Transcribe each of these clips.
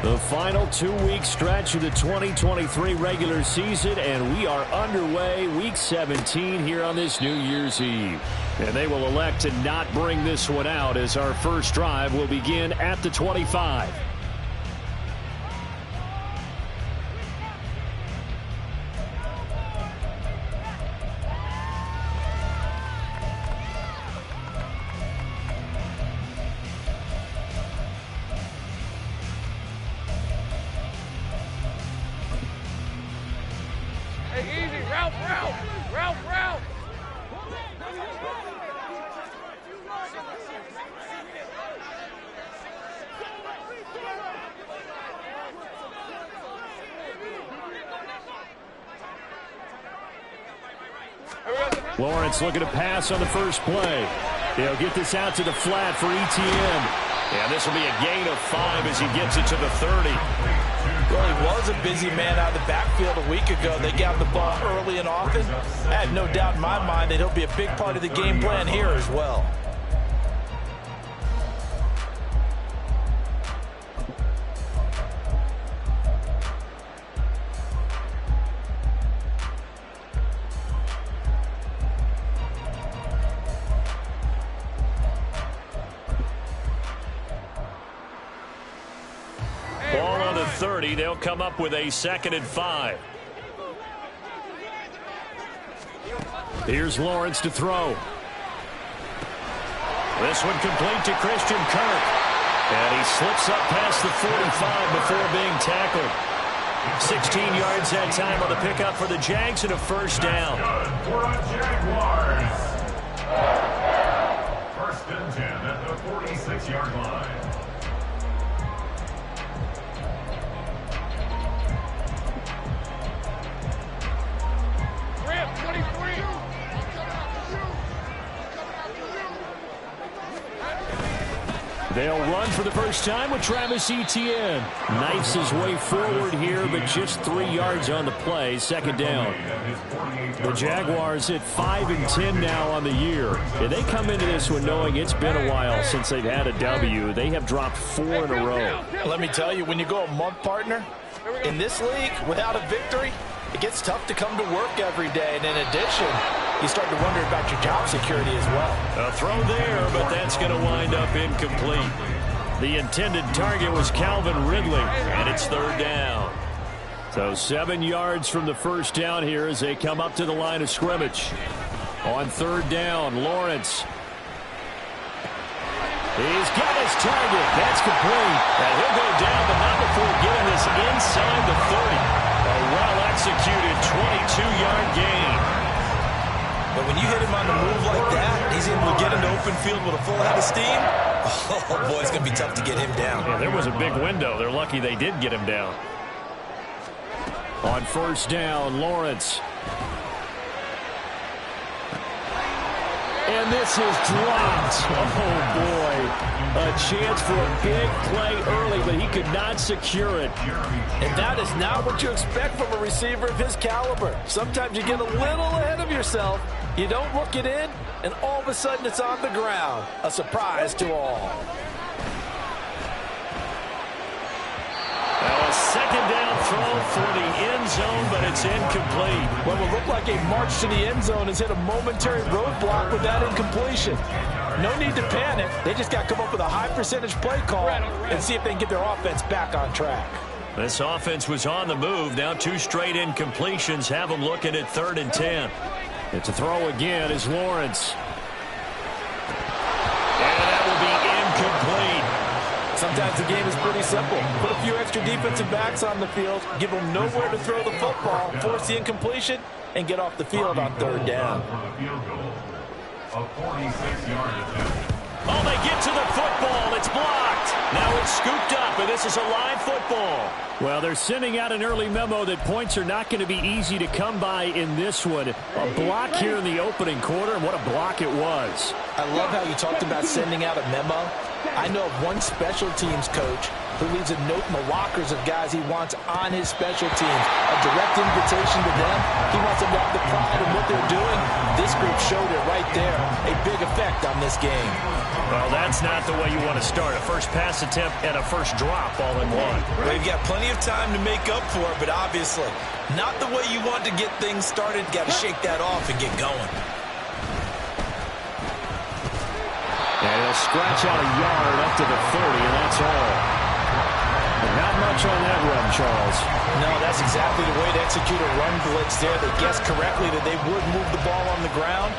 The final 2-week stretch of the 2023 regular season, and we are underway week 17 here on this New Year's Eve. And they will elect to not bring this one out as our first drive will begin at the 25. Lawrence looking to pass on the first play. They'll get this out to the flat for Etienne. And this will be a gain of 5 as he gets it to the 30. Well, he was a busy man out of the backfield a week ago. They got the ball early and often. I have no doubt in my mind that he'll be a big part of the game plan here as well. Ball on the 30. They'll come up with a 2nd and 5. Here's Lawrence to throw. This one complete to Christian Kirk. And he slips up past the 45 before being tackled. 16 yards that time on the pickup for the Jags and a first down. For the Jaguars. 1st and 10 at the 46-yard line. They'll run for the first time with Travis Etienne. Knifes his way forward here, but just 3 yards on the play. 2nd down. The Jaguars at 5 and 10 now on the year. And they come into this one knowing it's been a while since they've had a W. They have dropped 4 in a row. Let me tell you, when you go a month, partner, in this league, without a victory, it gets tough to come to work every day. And in addition, you start to wonder about your job security as well. A throw there, but that's going to wind up incomplete. The intended target was Calvin Ridley, and it's 3rd down. So 7 yards from the first down here as they come up to the line of scrimmage. On 3rd down, Lawrence. He's got his target. That's complete. And he'll go down, but not before getting this inside the 30. A well-executed 22-yard gain. But when you hit him on the move like that, he's able to get into open field with a full head of steam. Oh, boy, it's going to be tough to get him down. Yeah, there was a big window. They're lucky they did get him down. On 1st down, Lawrence. And this is dropped. Oh, boy. A chance for a big play early, but he could not secure it. And that is not what you expect from a receiver of his caliber. Sometimes you get a little ahead of yourself. You don't look it in, and all of a sudden it's on the ground. A surprise to all. Now a 2nd down throw for the end zone, but it's incomplete. What will look like a march to the end zone has hit a momentary roadblock with that incompletion. No need to panic. They just got to come up with a high percentage play call and see if they can get their offense back on track. This offense was on the move. Now 2 straight incompletions have them looking at 3rd and 10. It's a throw again is Lawrence. And that will be incomplete. Sometimes the game is pretty simple. Put a few extra defensive backs on the field, give them nowhere to throw the football, force the incompletion, and get off the field on 3rd down. Oh, they get to the football. It's blocked. Now it's scooped up, and this is a live football. Well, they're sending out an early memo that points are not going to be easy to come by in this one. A block here in the opening quarter, and what a block it was. I love how you talked about sending out a memo. I know of one special teams coach who leaves a note in the lockers of guys he wants on his special teams. A direct invitation to them. He wants them to have the pride in what they're doing. This group showed it right there. A big effect on this game. Well, that's not the way you want to start. A first pass attempt and a first drop all in one. Well, you've got plenty of time to make up for it, but obviously not the way you want to get things started. Got to shake that off and get going. And he'll scratch out a yard up to the 30, and that's all. And not much on that run, Charles. No, that's exactly the way to execute a run blitz there. They guessed correctly that they would move the ball on the ground,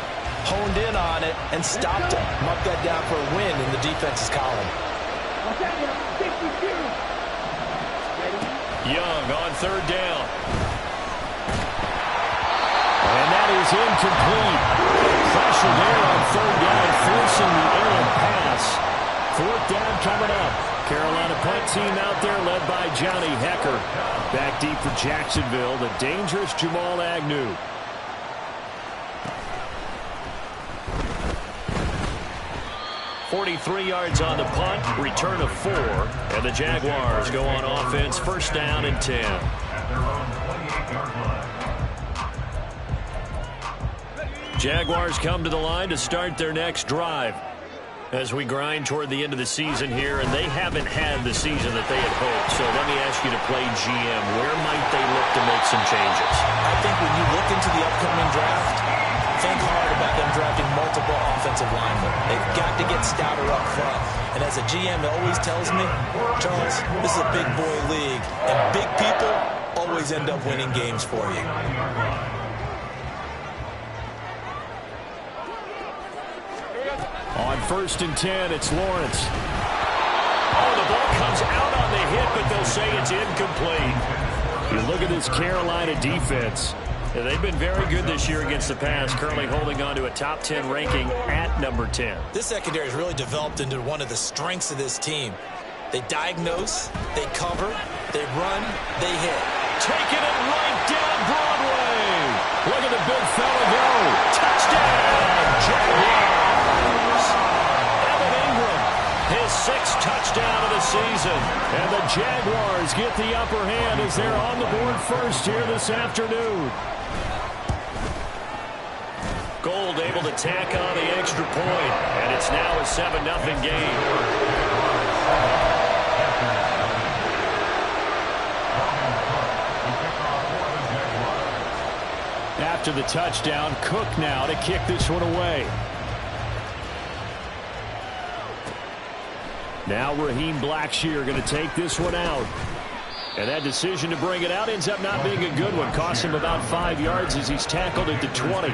honed in on it, and stopped it. Mark that down for a win in the defense's column. Young on third down. And that is incomplete. Pressure there on third down, forcing the errant pass. Fourth down coming up. Carolina punt team out there led by Johnny Hecker. Back deep for Jacksonville, the dangerous Jamal Agnew. .43 yards on the punt, return of 4, and the Jaguars go on offense, first down and 10. Jaguars come to the line to start their next drive as we grind toward the end of the season here, and they haven't had the season that they had hoped. So let me ask you to play GM. Where might they look to make some changes? I think when you look into the upcoming draft, think hard about them drafting multiple offensive linemen. They've got to get stouter up front. And as a GM always tells me, Charles, this is a big boy league, and big people always end up winning games for you. On first and 10, it's Lawrence. Oh, the ball comes out on the hit, but they'll say it's incomplete. You look at this Carolina defense. They've been very good this year against the pass, currently holding on to a top 10 ranking at number 10. This secondary has really developed into one of the strengths of this team. They diagnose, they cover, they run, they hit. Taking it right down Broadway. Look at the big fella go. Touchdown, Jaguars. His 6th touchdown of the season. And the Jaguars get the upper hand as they're on the board first here this afternoon. Gold able to tack on the extra point. And it's now a 7-0 game. After the touchdown, Cook now to kick this one away. Now Raheem Blackshear going to take this one out. And that decision to bring it out ends up not being a good one. Costs him about 5 yards as he's tackled at the 20.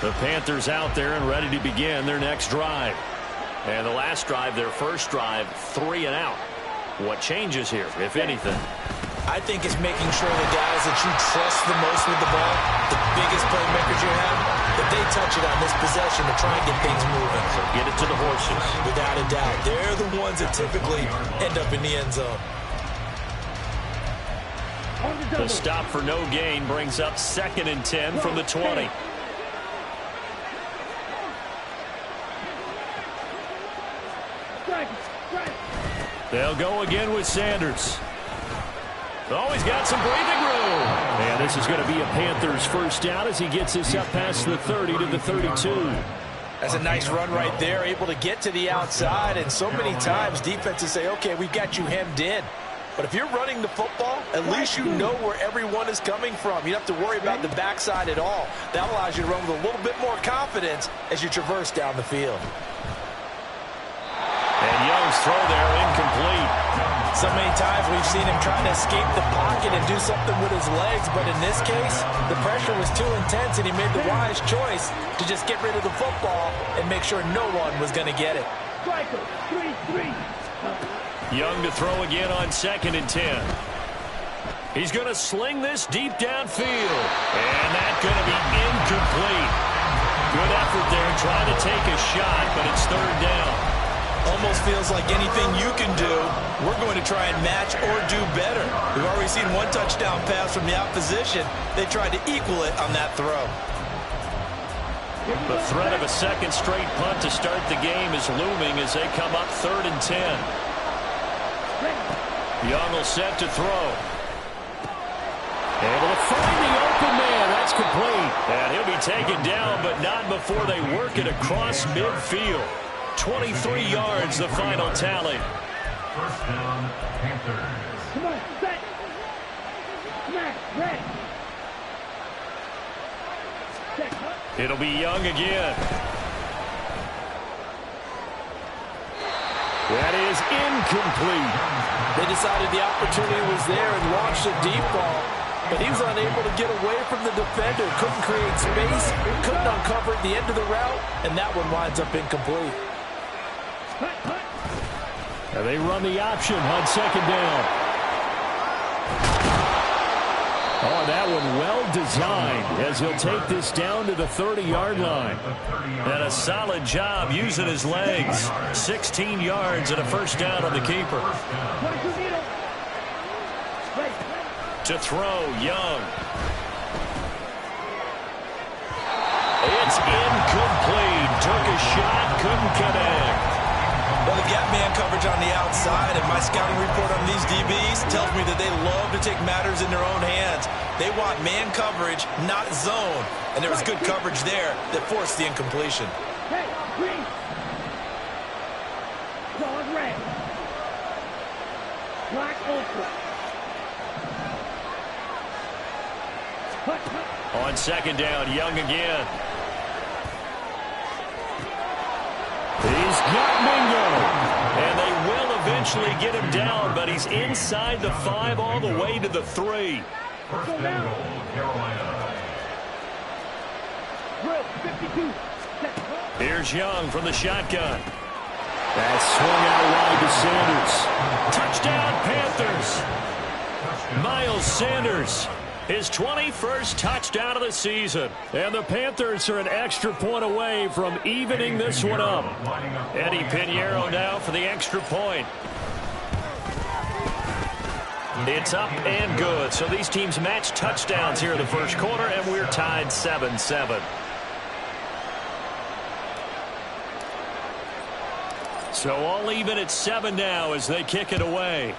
The Panthers out there and ready to begin their next drive. And the last drive, their first drive, 3 and out. What changes here, if anything? I think it's making sure the guys that you trust the most with the ball, the biggest playmakers you have, that they touch it on this possession to try and get things moving. So get it to the horses. Without a doubt. They're the ones that typically end up in the end zone. The stop for no gain brings up 2nd and 10 from the 20. They'll go again with Sanders. Oh, he's got some breathing room. And this is going to be a Panthers first down as he gets this up past the 30 to the 32. That's a nice run right there, able to get to the outside. And so many times defenses say, okay, we've got you hemmed in. But if you're running the football, at least you know where everyone is coming from. You don't have to worry about the backside at all. That allows you to run with a little bit more confidence as you traverse down the field. And Young's throw there incomplete. So many times we've seen him trying to escape the pocket and do something with his legs, but in this case, the pressure was too intense and he made the wise choice to just get rid of the football and make sure no one was going to get it. Young to throw again on 2nd and 10. He's going to sling this deep downfield. And that's going to be incomplete. Good effort there trying to take a shot, but it's 3rd down. Almost feels like anything you can do, we're going to try and match or do better. We've already seen one touchdown pass from the opposition. They tried to equal it on that throw. The threat of a second straight punt to start the game is looming as they come up 3rd and 10. Young will set to throw. Able to find the open man. That's complete. And he'll be taken down, but not before they work it across midfield. 23 yards, the final tally. First down, Panthers. Come on, set. Smash, ready. It'll be Young again. That is incomplete. They decided the opportunity was there and launched a deep ball, but he was unable to get away from the defender. Couldn't create space, couldn't uncover the end of the route, and that one winds up incomplete. And they run the option on 2nd down. Oh, that one well designed as he'll take this down to the 30-yard line. And a solid job using his legs. 16 yards and a first down on the keeper. To throw, Young. It's incomplete. Took a shot, couldn't connect. Well, the gap man coverage on the outside, and my scouting report on these DBs tells me that they love to take matters in their own hands. They want man coverage, not zone. And there was good coverage there that forced the incompletion. Hey, green. Dog red. Black ultra. On 2nd down, Young again. He's got Mingo. And they will eventually get him down, but he's inside the 5 all the way to the 3. First and goal, Carolina. Drill, 52. Here's Young from the shotgun. That's swung out wide to Sanders. Touchdown, Panthers. Miles Sanders. His 21st touchdown of the season. And the Panthers are an extra point away from evening this one up. Eddie Pinheiro now for the extra point. It's up and good. So these teams match touchdowns here in the first quarter, and we're tied 7-7. So all even at 7 now as they kick it away.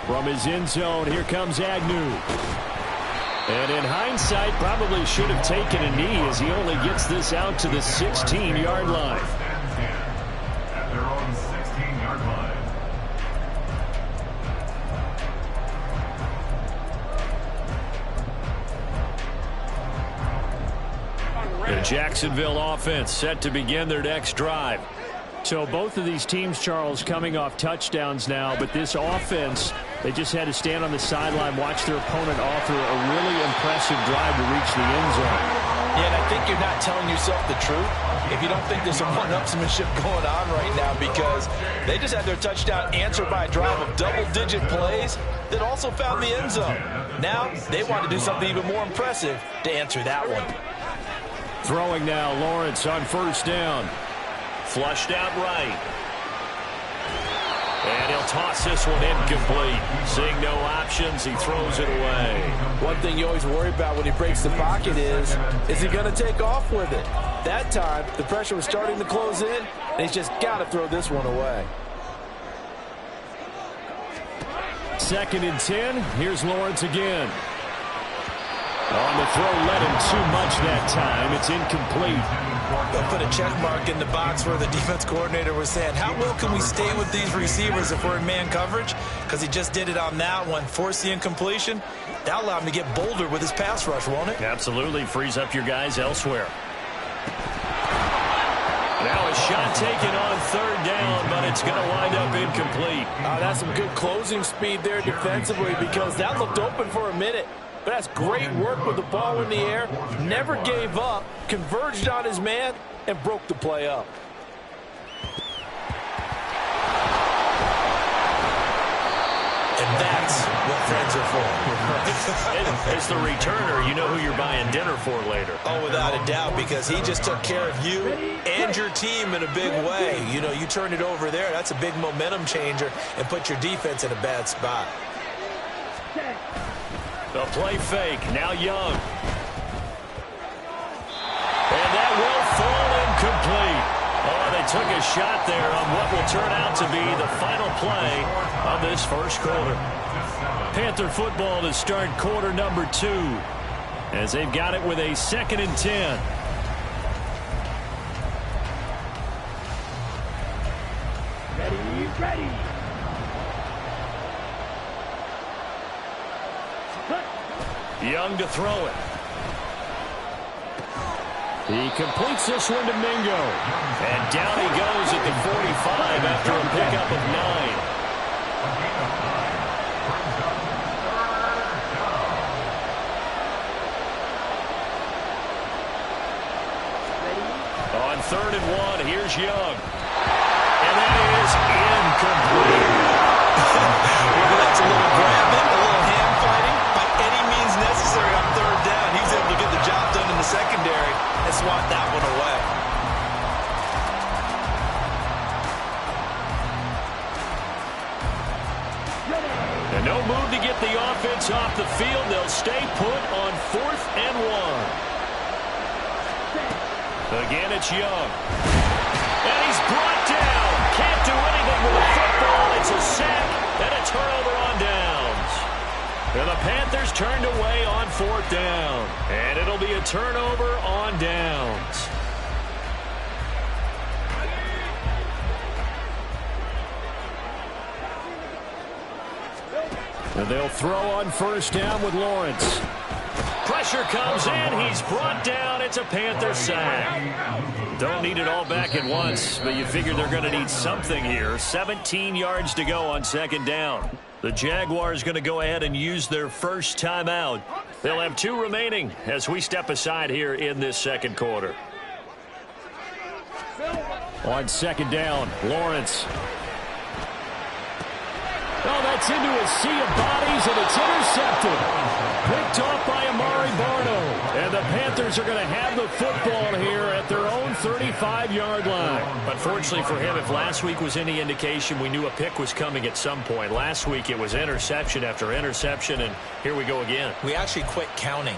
From his end zone, here comes Agnew. And in hindsight, probably should have taken a knee as he only gets this out to the 16-yard line. At their own 16-yard line. The Jacksonville offense set to begin their next drive. So both of these teams, Charles, coming off touchdowns now, but this offense, they just had to stand on the sideline, watch their opponent author a really impressive drive to reach the end zone. Yeah, and I think you're not telling yourself the truth if you don't think there's some one-upsmanship going on right now, because they just had their touchdown answered by a drive of double-digit plays that also found the end zone. Now they want to do something even more impressive to answer that one. Throwing now, Lawrence on 1st down. Flushed out right. And he'll toss this one incomplete. Seeing no options, he throws it away. One thing you always worry about when he breaks the pocket is he going to take off with it? That time, the pressure was starting to close in, and he's just got to throw this one away. 2nd and 10. Here's Lawrence again. On the throw, led him too much that time. It's incomplete. They'll put a check mark in the box where the defense coordinator was saying, how well can we stay with these receivers if we're in man coverage? Because he just did it on that one, forced the incompletion. That'll allow him to get bolder with his pass rush, won't it? Absolutely. Frees up your guys elsewhere. Now a shot taken on 3rd down, but it's going to wind up incomplete. That's some good closing speed there defensively, because that looked open for a minute. But that's great work with the ball in the air. Never gave up, converged on his man, and broke the play up. And that's what friends are for. As the returner, you know who you're buying dinner for later. Oh, without a doubt, because he just took care of you and your team in a big way. You know, you turn it over there, that's a big momentum changer, and put your defense in a bad spot. The play fake. Now Young. And that will fall incomplete. Oh, they took a shot there on what will turn out to be the final play of this first quarter. Panther football to start quarter number 2 as they've got it with a 2nd and 10. Ready. Young to throw it. He completes this one to Mingo. And down he goes at the 45 after a pickup of 9. On 3rd and 1, here's Young. And that is incomplete. Well, that's a little grabbing, a little hand fighting. By any means necessary on 3rd down, he's able to get the job done in the secondary and swat that one away. And no move to get the offense off the field. They'll stay put on 4th and 1. Again, it's Young. And he's brought down. Can't do anything with the football. It's a sack and a turnover on downs. And the Panthers turned away on 4th down. And it'll be a turnover on downs. And they'll throw on 1st down with Lawrence. Pressure comes in. He's brought down. It's a Panther sack. Don't need it all back at once, but you figure they're going to need something here. 17 yards to go on 2nd down. The Jaguars going to go ahead and use their first timeout. They'll have 2 remaining as we step aside here in this 2nd quarter. On 2nd down, Lawrence. Oh, that's into a sea of bodies, and it's intercepted. Picked off by Amari Barno. And the Panthers are going to have the football here at their own 35-yard line. Unfortunately for him, if last week was any indication, we knew a pick was coming at some point. Last week it was interception after interception, and here we go again. We actually quit counting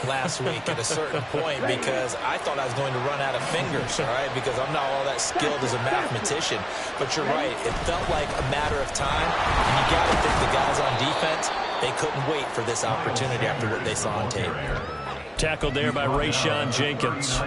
last week at a certain point because I thought I was going to run out of fingers, all right, because I'm not all that skilled as a mathematician. But you're right. It felt like a matter of time. And you got to think the guys on defense, they couldn't wait for this opportunity after what they saw on tape. Tackled there by Rayshon Jenkins.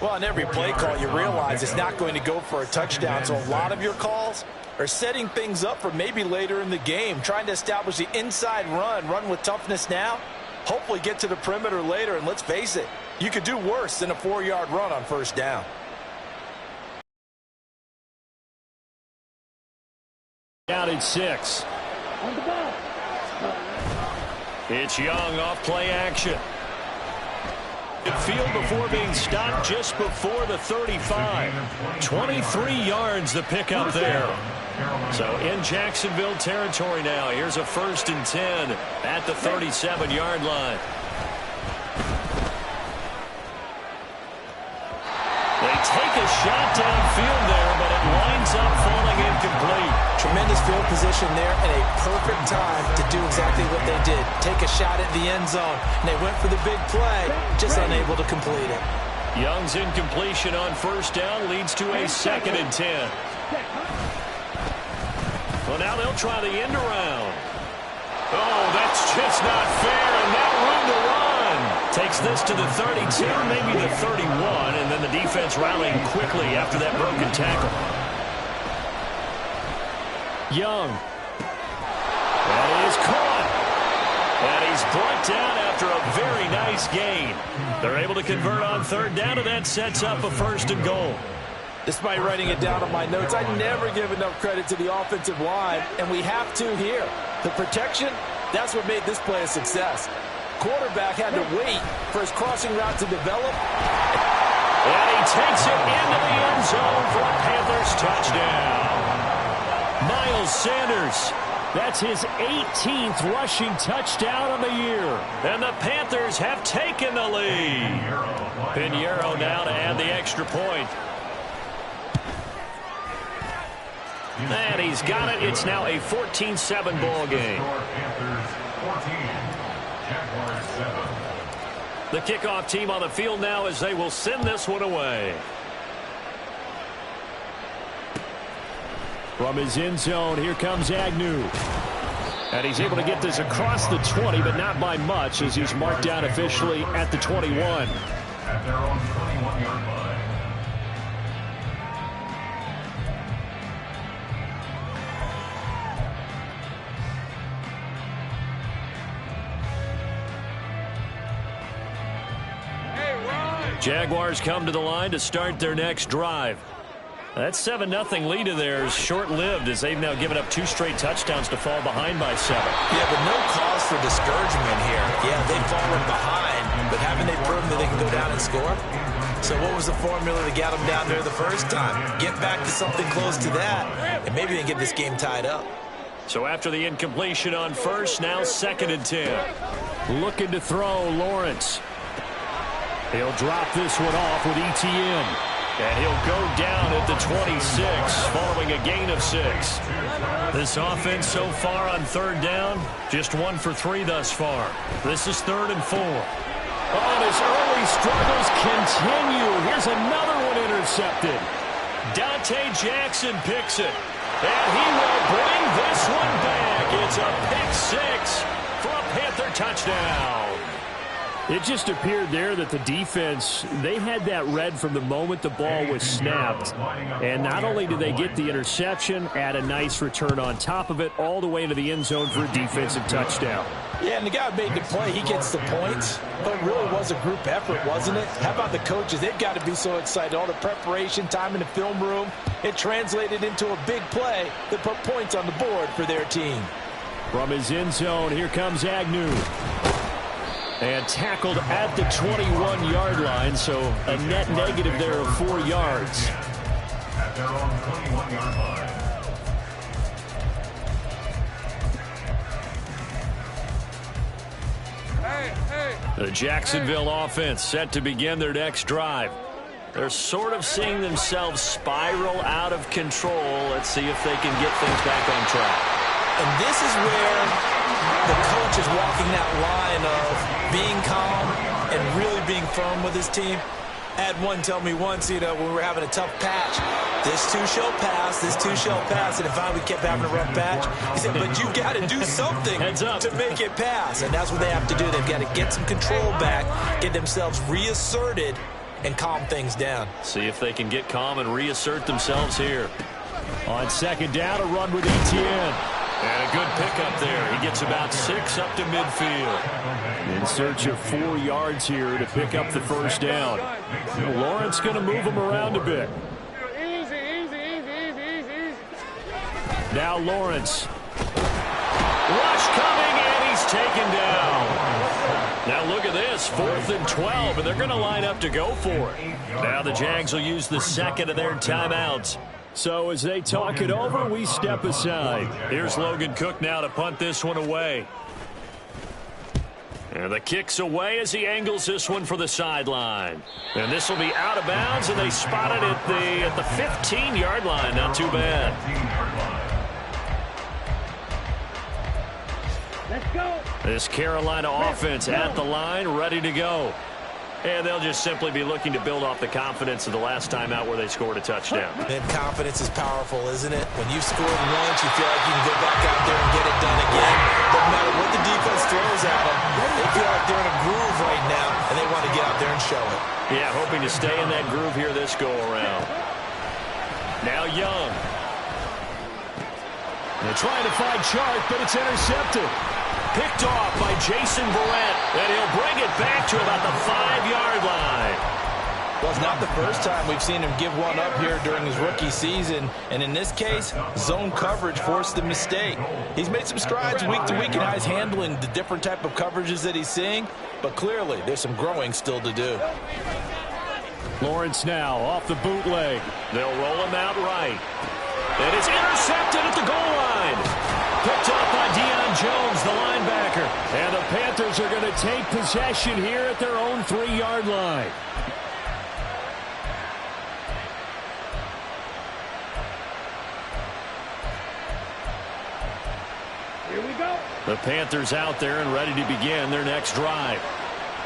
Well, on every play call, you realize it's not going to go for a touchdown. So a lot of your calls are setting things up for maybe later in the game, trying to establish the inside run with toughness now, hopefully get to the perimeter later. And let's face it, you could do worse than a 4-yard run on 1st down. Down at 6. On the ball. It's Young off play action. Field before being stopped just before the 35. 23 yards the pickup there. So in Jacksonville territory now. Here's a 1st and 10 at the 37-yard line. They take a shot downfield there, but it winds up falling incomplete. Tremendous field position there and a perfect time to do exactly what they did. Take a shot at the end zone. And they went for the big play, just unable to complete it. Young's incompletion on 1st down leads to a 2nd and 10. Well, now they'll try the end around. Oh, that's just not fair, and now room to run. Takes this to the 32, maybe the 31, and then the defense rallying quickly after that broken tackle. Young. That is caught. And he's brought down after a very nice gain. They're able to convert on 3rd down, and that sets up a 1st and goal. Despite writing it down on my notes, I never give enough credit to the offensive line, and we have to here. The protection, that's what made this play a success. Quarterback had to wait for his crossing route to develop. And he takes it into the end zone for a Panthers touchdown. Miles Sanders, that's his 18th rushing touchdown on the year. And the Panthers have taken the lead. Pinheiro now to add the extra point. And he's got it. It's now a 14-7 ball game. Panthers 14, Jaguars 7. The kickoff team on the field now as they will send this one away. From his end zone, here comes Agnew. And he's able to get this across the 20, but not by much as he's marked down officially at the 21. At their own 21-yard line. Jaguars come to the line to start their next drive. That 7-0 lead of theirs short-lived as they've now given up 2 straight touchdowns to fall behind by 7. Yeah, but no cause for discouragement here. Yeah, they've fallen behind, but haven't they proven that they can go down and score? So what was the formula that got them down there the first time? Get back to something close to that, and maybe they can get this game tied up. So after the incompletion on first, now 2nd and 10. Looking to throw, Lawrence. He'll drop this one off with ETN. And he'll go down at the 26, following a gain of 6. This offense so far on 3rd down, just 1 for 3 thus far. This is 3rd and 4. Oh, and his early struggles continue. Here's another one intercepted. Dante Jackson picks it. And he will bring this one back. It's a pick 6 for a Panther touchdown. It just appeared there that the defense, they had that read from the moment the ball was snapped. And not only did they get the interception, add a nice return on top of it, all the way into the end zone for a defensive touchdown. Yeah, and the guy made the play. He gets the points, but it really was a group effort, wasn't it? How about the coaches? They've got to be so excited. All the preparation, time in the film room, it translated into a big play that put points on the board for their team. From his end zone, here comes Agnew. And tackled at the 21-yard line, so a net negative there of 4 yards. At their own 21-yard line. The Jacksonville offense set to begin their next drive. They're sort of seeing themselves spiral out of control. Let's see if they can get things back on track. And this is where the coach is walking that line of being calm and really being firm with his team. Had one tell me once, when we were having a tough patch, this too shall pass, this too shall pass, and if we kept having a rough patch, he said, but you got to do something to make it pass, and that's what they have to do. They've got to get some control back, get themselves reasserted, and calm things down. See if they can get calm and reassert themselves here. On 2nd down, a run with ETN. And a good pickup there. He gets about 6 up to midfield. In search of 4 yards here to pick up the 1st down. Lawrence going to move him around a bit. Now Lawrence. Rush coming, and he's taken down. Now look at this, 4th and 12, and they're going to line up to go for it. Now the Jags will use the 2nd of their timeouts. So as they talk it over, we step aside. Here's Logan Cook now to punt this one away. And the kick's away as he angles this one for the sideline. And this will be out of bounds, and they spot it at the 15-yard line. Not too bad. Let's go. This Carolina offense at the line, ready to go. And they'll just simply be looking to build off the confidence of the last time out where they scored a touchdown. And confidence is powerful, isn't it? When you've scored once, you feel like you can go back out there and get it done again. No matter what the defense throws at them, they feel like they're in a groove right now, and they want to get out there and show it. Yeah, hoping to stay in that groove here this go-around. Now Young. They're trying to find Chark, but it's intercepted. Picked off by Jason Verrett, and he'll bring it back to about the 5-yard line. Well, it's not the first time we've seen him give one up here during his rookie season. And in this case, zone coverage forced the mistake. He's made some strides week to week in how he's handling the different type of coverages that he's seeing. But clearly, there's some growing still to do. Lawrence now off the bootleg. They'll roll him out right. And it's intercepted at the goal line. Picked up by Deion Jones, the linebacker. And the Panthers are going to take possession here at their own 3-yard line. Here we go. The Panthers out there and ready to begin their next drive.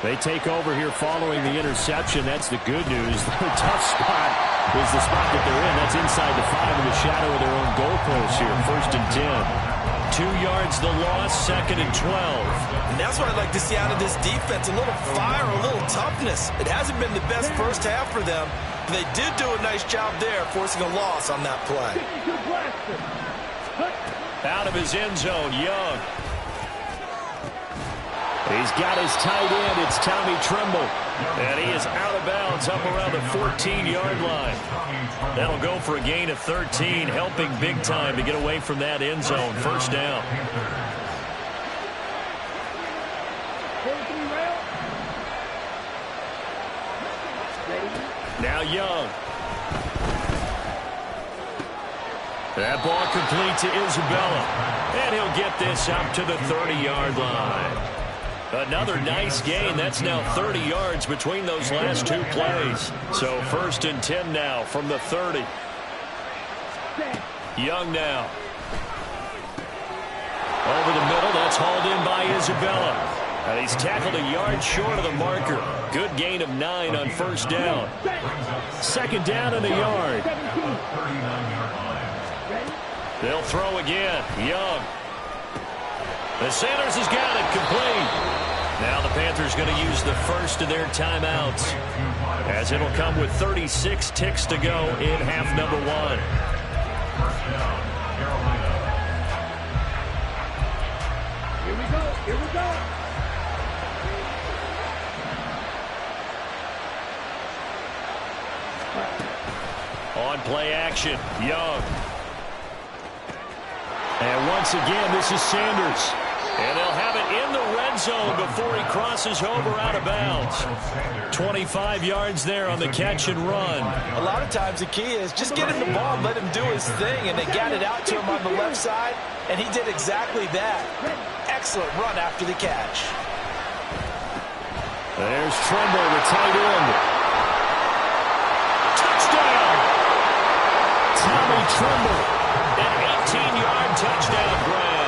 They take over here following the interception. That's the good news. Their tough spot is the spot that they're in. That's inside the 5 in the shadow of their own goalpost here. 1st and 10. 2 yards the loss, 2nd and 12. And that's what I'd like to see out of this defense. A little fire, a little toughness. It hasn't been the best first half for them. But they did do a nice job there, forcing a loss on that play. Out of his end zone, Young. He's got his tight end. It's Tommy Tremble. And he is out of bounds up around the 14-yard line. That'll go for a gain of 13, helping big time to get away from that end zone. 1st down. Now Young. That ball complete to Isabella. And he'll get this up to the 30-yard line. Another nice gain. That's now 30 yards between those last 2 plays. So 1st and 10 now from the 30. Young now. Over the middle. That's hauled in by Isabella. And he's tackled a yard short of the marker. Good gain of 9 on 1st down. 2nd down and a yard. They'll throw again. Young. The Sanders has got it complete. Now the Panthers going to use the first of their timeouts, as it'll come with 36 ticks to go in half number 1. Here we go. Here we go. On play action, Young. And once again, this is Sanders. And they'll have it in the red zone before he crosses over out of bounds. 25 yards there on the catch and run. A lot of times the key is just get him the ball and let him do his thing. And they got it out to him on the left side, and he did exactly that. Excellent run after the catch. There's Tremble, the tight end. Touchdown! Tommy Tremble. An 18-yard touchdown grab.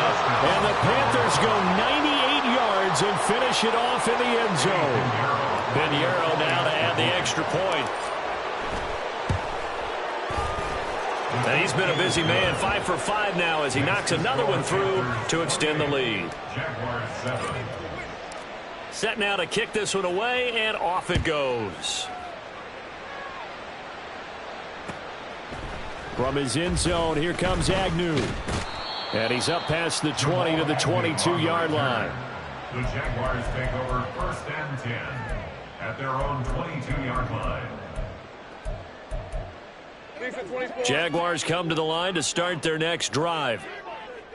And the Panthers go 98 yards and finish it off in the end zone. Pinheiro now to add the extra point. And he's been a busy man, 5 for 5 now as he knocks another one through to extend the lead. Set now to kick this one away, and off it goes. From his end zone, here comes Agnew. And he's up past the 20 to the 22-yard line. The Jaguars take over 1st and 10 at their own 22-yard line. Jaguars come to the line to start their next drive.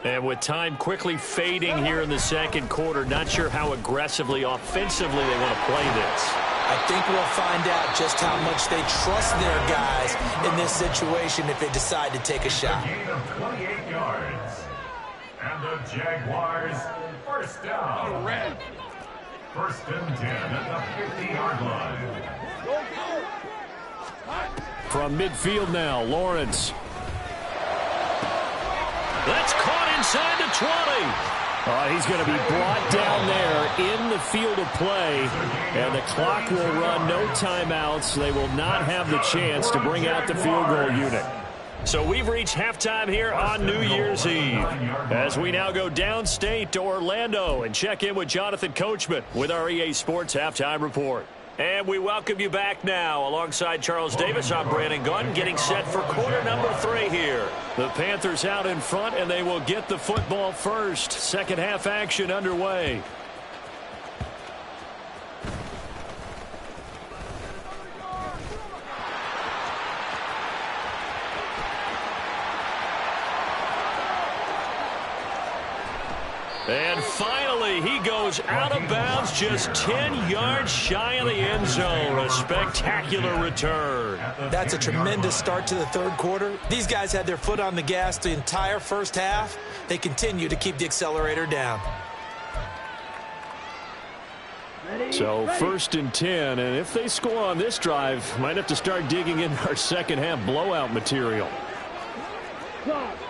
And with time quickly fading here in the 2nd quarter, not sure how aggressively, offensively they want to play this. I think we'll find out just how much they trust their guys in this situation if they decide to take a shot. A gain of 28 yards. And the Jaguars, 1st down. 1st and 10 at the 50-yard line. From midfield now, Lawrence. That's caught inside the 20. He's going to be brought down there in the field of play, and the clock will run, no timeouts. They will not have the chance to bring out the field goal unit. So we've reached halftime here on New Year's Eve, as we now go downstate to Orlando and check in with Jonathan Coachman with our EA Sports Halftime Report. And we welcome you back now. Alongside Charles Davis, I'm Brandon Gunn, getting set for quarter number 3 here. The Panthers out in front, and they will get the football first. Second half action underway. And finally, he goes out of bounds just 10 yards shy of the end zone. A spectacular return. That's a tremendous start to the 3rd quarter. These guys had their foot on the gas the entire first half. They continue to keep the accelerator down. So 1st and 10, and if they score on this drive, might have to start digging in our second half blowout material.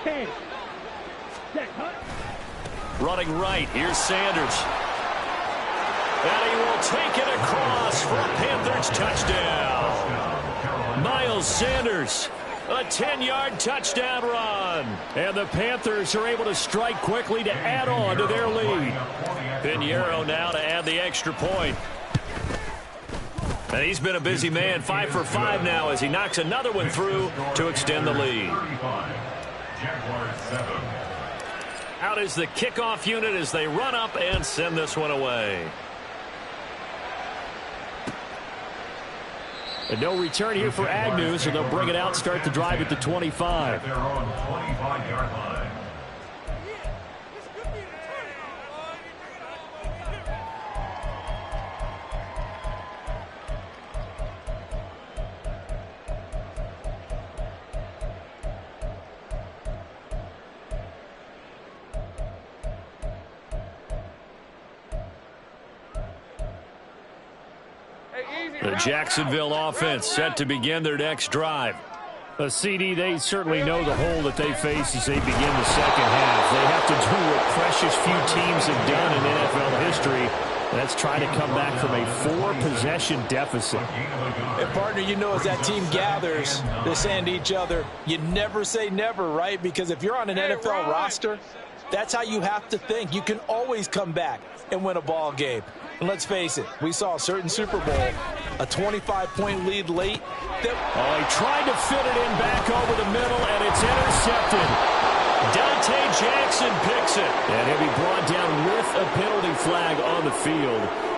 10. Set, cut. Running right, here's Sanders. And he will take it across for a Panthers touchdown. Miles Sanders, a 10-yard touchdown run. And the Panthers are able to strike quickly to add on to their lead. Pinheiro now to add the extra point. And he's been a busy man, 5 for 5 now as he knocks another one through to extend the lead. Out is the kickoff unit as they run up and send this one away. And no return here for Agnew, so they'll bring it out, start the drive at the 25. Their own 25-yard line. The Jacksonville offense set to begin their next drive. A CD, they certainly know the hole that they face as they begin the second half. They have to do what precious few teams have done in NFL history. That's try to come back from a 4-possession deficit. And, partner, you know as that team gathers, they're saying to each other, you never say never, right? Because if you're on an NFL roster, that's how you have to think. You can always come back and win a ball game. And let's face it, we saw a certain Super Bowl, a 25-point lead late. He tried to fit it in back over the middle, and it's intercepted. Dante Jackson picks it. And he'll be brought down with a penalty flag on the field.